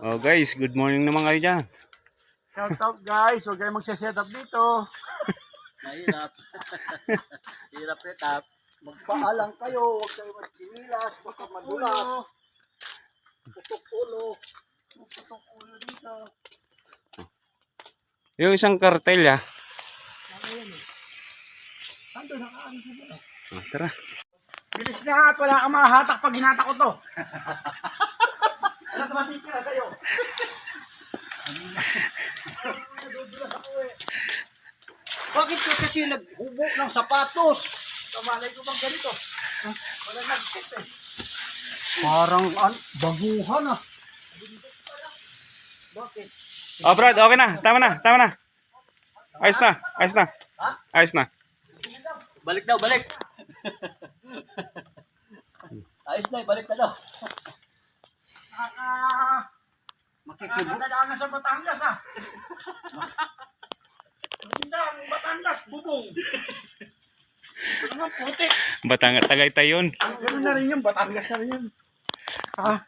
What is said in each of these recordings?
Oh guys, good morning naman kayo dyan. Shout out guys, huwag kayo magsa-set up dito. Mahirap. Hirap set up. Magpaalang kayo, huwag kayo magsinilas, baka madulas. Putok ulo. Putok ulo dito. Yung isang kartel ya. Ando, nakaano siya. Oh, tara. Bilis na at wala kang mahatak pag hinatak ko to. Wala naman titira sa'yo. Bakit ka kasi naghubo ng sapatos? Kamalay ko bang ganito? Wala nag-set eh. Parang baguhan ah. Bakit? Oh Brad, okay na. Tama na, tama na. Ayos na, ayos na. Ha? Ayos na. Balik daw, balik. Ayos na, balik na daw. Nakakadala na sa Batangas ah. Isang Batangas, bubong. Ano puti? Batangas, Tagaytay yun. Ganun na rin yun, Batangas na rin yun. Ah.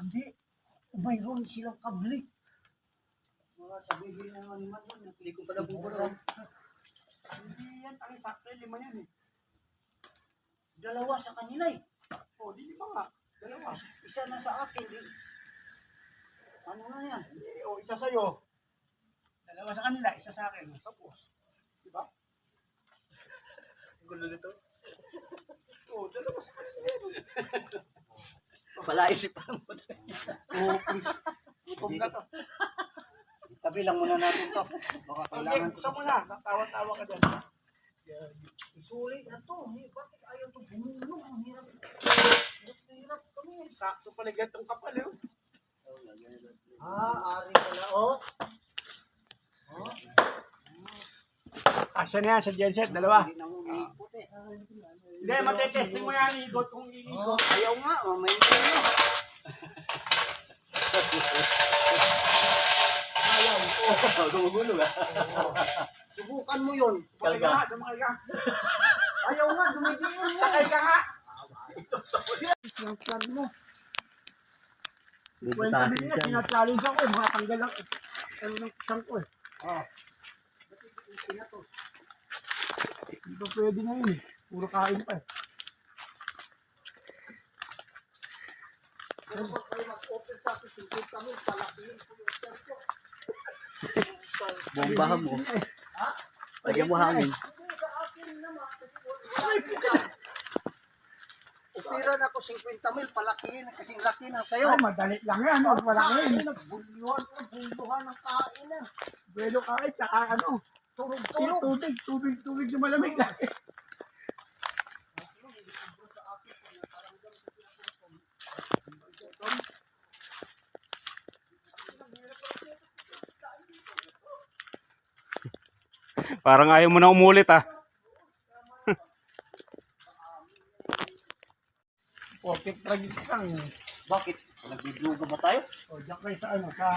Hindi. Mayroon silang kabli. Mga sabihin ng animal doon. Hindi ko pala bubura. Hindi yan, ang sakto, 5 yan eh. Dalawa sa kanila eh. O, di 5 nga. Dalawa. Isa na sa akin. Ano na yan? O, isa sa'yo. Dalawa sa kanila, isa sa akin. Tapos. Diba? Gulo nito. O, dalawa sa kanila. Palaisipan mo. Huwag na to. Tabi lang muna natin to. Baka kailangan Okay, ko. gusto mo na. Natawa-tawa ka dyan. Sulit na to. Bakit ayaw to bumulong? Ang hirap. Hirap kami. Sakto pala gantong kapal yun. Ari pala. Oh. Asya na yan sa genset, dalawa. Hindi na umikot eh. Hindi, matetesting mo yan. Igot kung iigot. Ayaw nga. May ito. Ayaw. Gumugulo ba? Subukan mo yun. Sumakay ka nga, sumakay ka. Ayaw nga. Dumidiin mo. Sakay ka nga. Yung plug mo. 50 din yan, tinachallenge ako eh. Makatanggal lang eh. Ano ng kusang ko eh. Ah. Hindi pa pwede na yun eh. Puro kain pa eh. Pero pag kayo mag-open sa akin, 50 kami, palakihin ko yung cell ko. Bombahan mo. Ha? Lagyan mo hangin. Hindi sa akin naman. Kasi wala. Upira na ako 50 mil, palakihin. Kasing laki na sa'yo. Ay, madali lang yan. Huwag wala ka Kain, rin. nagbuluhan ng kain na. Buwelo kain, tsaka ano. Tulog-tulog. Tubig yung malamig na. Parang ayaw mo na umulit ah. 40 tragis lang. Bakit? Nagbibluga ba tayo? O, diyan kayo sa ano, sa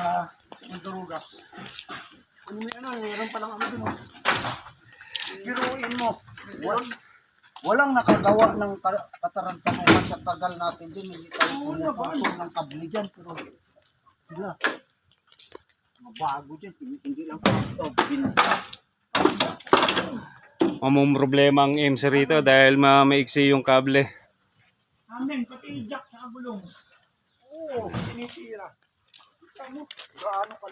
Manduruga. Ano may ano, meron palang ano dun. Biruin mo. Walang nakagawa ng katarantanuhan sa tagal natin din. Hindi tayo pumutol ng kabli dyan. Pero sila, mabago dyan. Hindi lang ito. Mamong problema ang MC rito dahil maiksi yung kable. Amen, pati jack sa gulong. Oo, tinitira. Ano? Gaano ka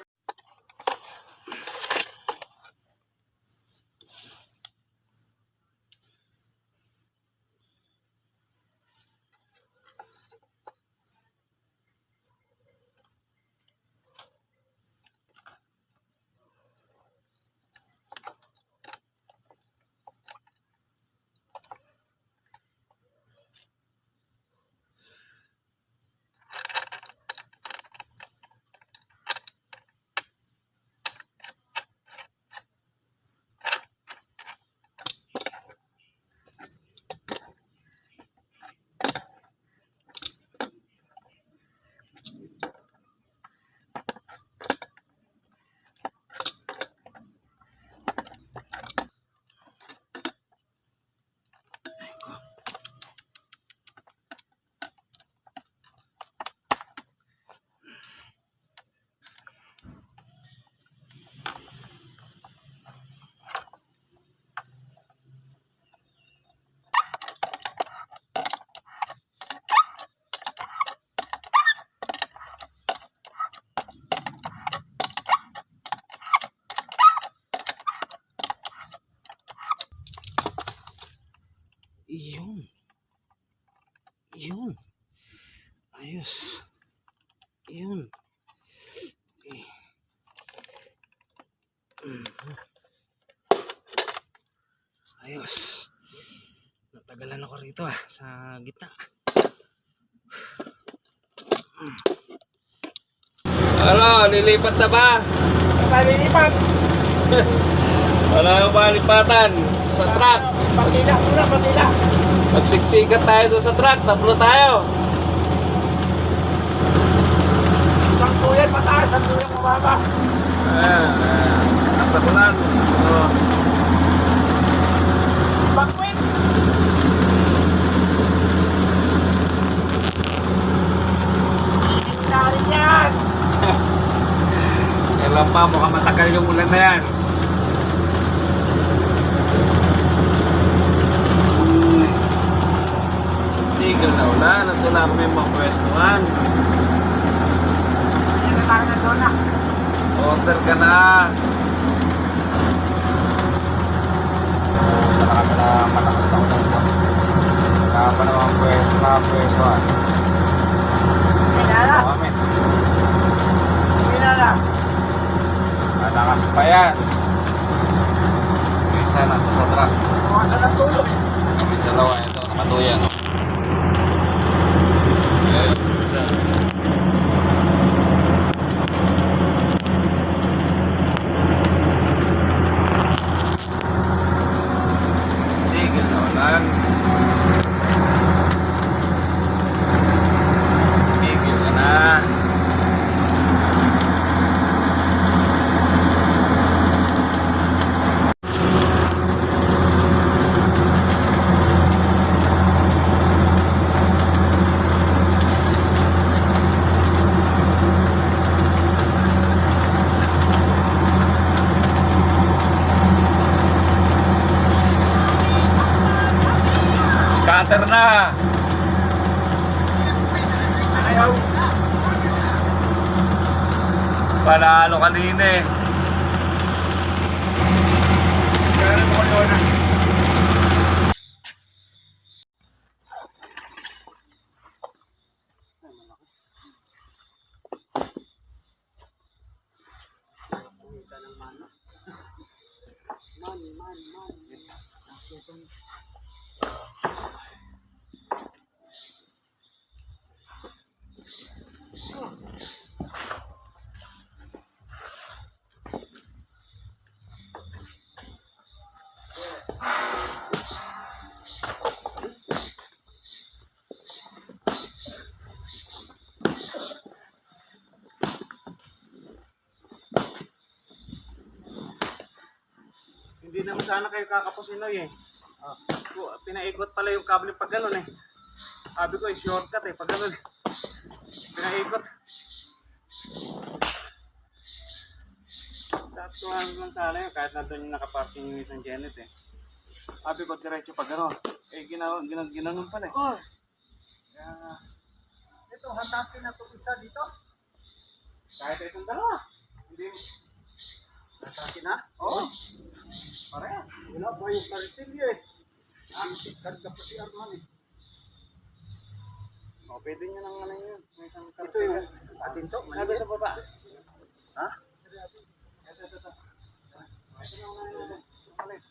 Yun. Ayos. Yun. Okay. Ayos. Natagalan ako rito sa gitna. Ano, lilipat na ba? Palilipat. Wala yung malipatan sa truck. Pagila muna, pagila. Magsiksikat tayo doon sa truck. Tatlo tayo. Isang tuyan mataas, isang tuyan mababa. Nasa bulan. Bakwit. Hindi rin yan. Kailan pa, mukhang matagal yung ulan na yan. Tigil na ulan. At wala kami mapwestuhan. Hindi na tayo na doon na. Order ka na. Wala kami na malakas na ulan ito. Kaya pa naman mapwestuhan. Pinala. Kami. Pinala. Malakas pa yan. Isa na ito sa truck. Bukasan ang tulog. Kami dalawa ito. Nakatuya, no? Ayun, isa. Tigil na ulan. Tigil ka na. Scatter na. Ayaw. Panalo kanina eh. Kaya mo ko na. Hindi naman sana kayo kakapusinoy eh. Pinaikot pala yung kable pag gano'n eh. Sabi ko shortcut eh, pag gano'n. Pinaikot. Sakto lang sana yun, kahit nandun yung nakaparking yung isang Janet eh. Sabi ko diretso pag gano'n. Eh ginanon pala eh. Oh, Kaya, ito, hanapin na itong isa dito. kahit itong dalawa. Hindi. Hanapin na? Oo. Parehas. Wala ba yung karitilyo eh? Karga pa si Arman eh. O, pwede nyo nang ano yun. May isang Ito yung atin to. Sabi sa baba. Ha? Ito. Ito na nga yun. Malit.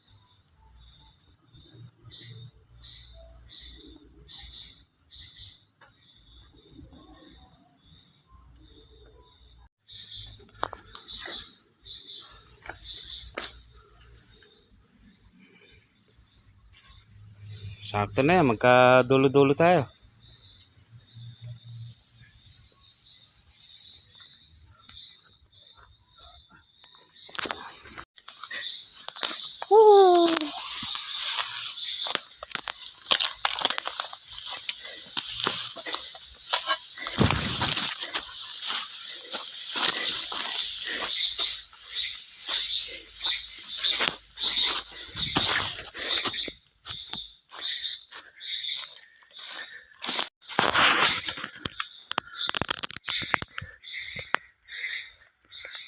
Sakto na yan. Magkadulo-dulo tayo.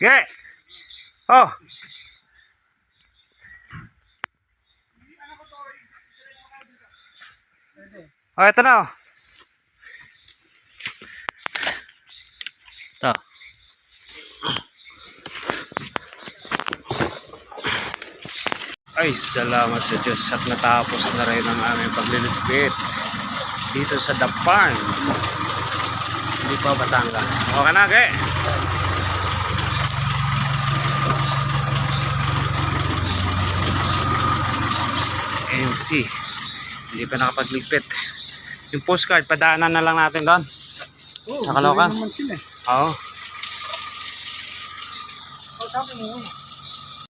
Okay. Oh. Oh, ito na. Oh. Ito. Ay, salamat sa Diyos at natapos na rin ang aming pagliligpit dito sa Dapan. Hindi pa Batangas. Okay na, okay? MC. Hindi pa nakapagligpit. Yung postcard, padaanan na lang natin doon. Oh, Sa Caloocan. naman sila. Oo. Oh, sabi mo.